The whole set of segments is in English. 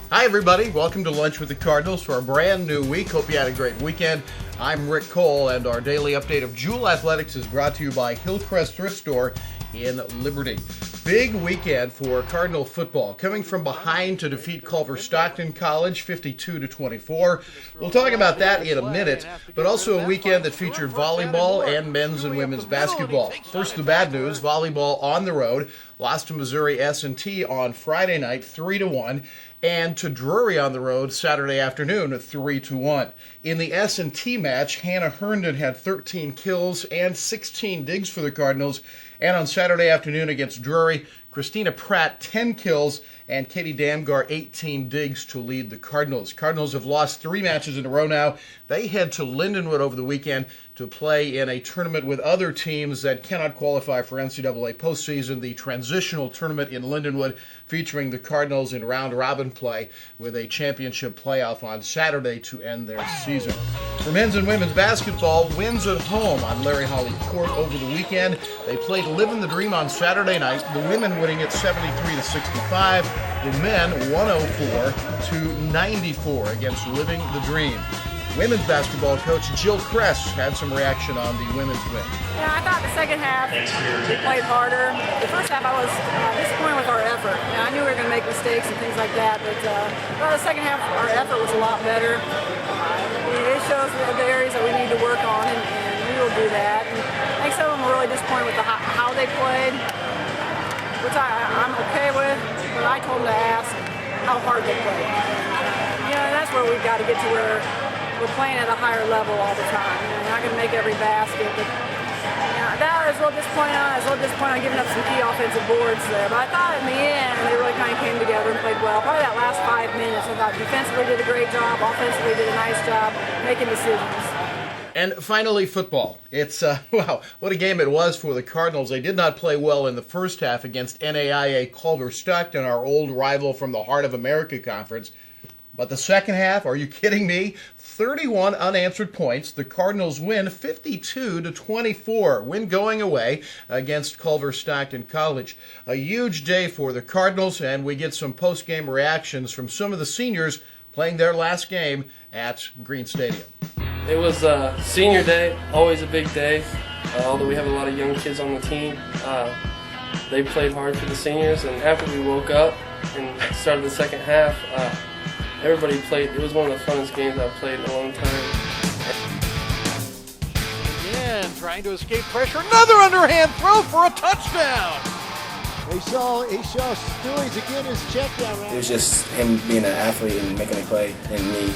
Hi, everybody. Welcome to Lunch with the Cardinals for a brand new week. Hope you had a great weekend. I'm Rick Cole, and our daily update of Jewel Athletics is brought to you by Hillcrest Thrift Store in Liberty. Big weekend for Cardinal football, coming from behind to defeat Culver Stockton College 52-24. We'll talk about that in a minute, but also a weekend that featured volleyball and men's and women's basketball. First, the bad news: volleyball on the road lost to Missouri S&T on Friday night 3-1, and to Drury on the road Saturday afternoon 3-1. In the S&T match, Hannah Herndon had 13 kills and 16 digs for the Cardinals, and on Saturday afternoon against Drury, Christina Pratt 10 kills and Katie Damgar 18 digs to lead the Cardinals. Cardinals have lost 3 matches in a row now. They head to Lindenwood over the weekend to play in a tournament with other teams that cannot qualify for NCAA postseason, the transitional tournament in Lindenwood, featuring the Cardinals in round-robin play with a championship playoff on Saturday to end their season. For men's and women's basketball, wins at home on Larry Holly Court over the weekend. They played Livin' the Dream on Saturday night, the women winning it 73-65, the men 104-94 against Living the Dream. Women's basketball coach Jill Kress had some reaction on the women's win. Yeah, I thought the second half we played harder. The first half I was disappointed with our effort. I knew we were going to make mistakes and things like that, but the second half our effort was a lot better. It shows the areas that we need to work on, and we will do that. And I think some of them were really disappointed with how they played, which I'm okay with, but I told them to ask how hard they played. That's where we've got to get to, where we're playing at a higher level all the time. You're not going to make every basket, but that I was a little disappointed on. I was a little disappointed on giving up some key offensive boards there. But I thought in the end they really kind of came together and played well. Probably that last 5 minutes, I thought defensively did a great job, offensively did a nice job making decisions. And finally, football. It's, wow, what a game it was for the Cardinals. They did not play well in the first half against NAIA Culver Stockton, our old rival from the Heart of America Conference. But the second half, are you kidding me? 31 unanswered points. The Cardinals win 52-24. Win going away against Culver Stockton College. A huge day for the Cardinals, and we get some post-game reactions from some of the seniors playing their last game at Green Stadium. It was senior day, always a big day. Although we have a lot of young kids on the team, they played hard for the seniors, and after we woke up and started the second half, everybody played. It was one of the funnest games I've played in a long time. Again, trying to escape pressure. Another underhand throw for a touchdown. He saw Stewie's again his check down. Right? It was just him being an athlete and making a play, and me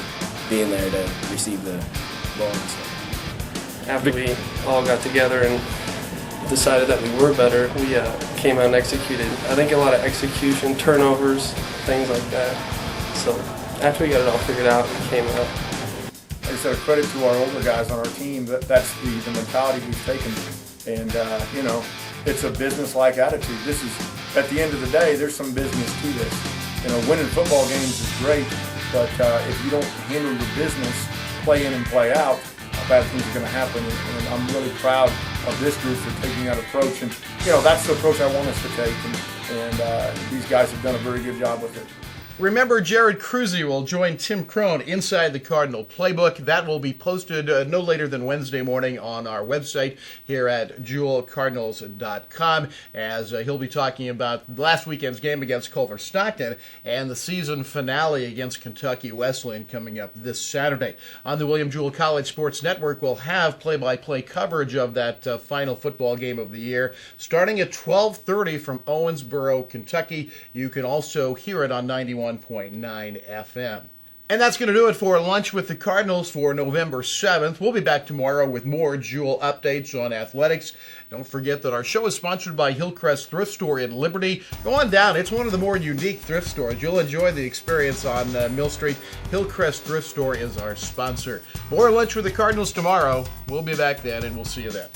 being there to receive the ball and stuff. After we all got together and decided that we were better, we came out and executed. I think a lot of execution, turnovers, things like that. So after we got it all figured out, we came out. Like I said, a credit to our older guys on our team. That's the mentality we've taken. And, it's a business-like attitude. This is, at the end of the day, there's some business to this. Winning football games is great, but if you don't handle your business, play in and play out, bad things are going to happen. And I'm really proud of this group for taking that approach. And, that's the approach I want us to take. And these guys have done a very good job with it. Remember, Jared Cruzy will join Tim Crone inside the Cardinal Playbook. That will be posted no later than Wednesday morning on our website here at jewelcardinals.com, as he'll be talking about last weekend's game against Culver Stockton and the season finale against Kentucky Wesleyan coming up this Saturday. On the William Jewell College Sports Network, we'll have play-by-play coverage of that final football game of the year, starting at 12:30 from Owensboro, Kentucky. You can also hear it on 91.9 FM. And that's going to do it for Lunch with the Cardinals for November 7th. We'll be back tomorrow with more Jewel updates on athletics. Don't forget that our show is sponsored by Hillcrest Thrift Store in Liberty. Go on down. It's one of the more unique thrift stores. You'll enjoy the experience on Mill Street. Hillcrest Thrift Store is our sponsor. More Lunch with the Cardinals tomorrow. We'll be back then, and we'll see you then.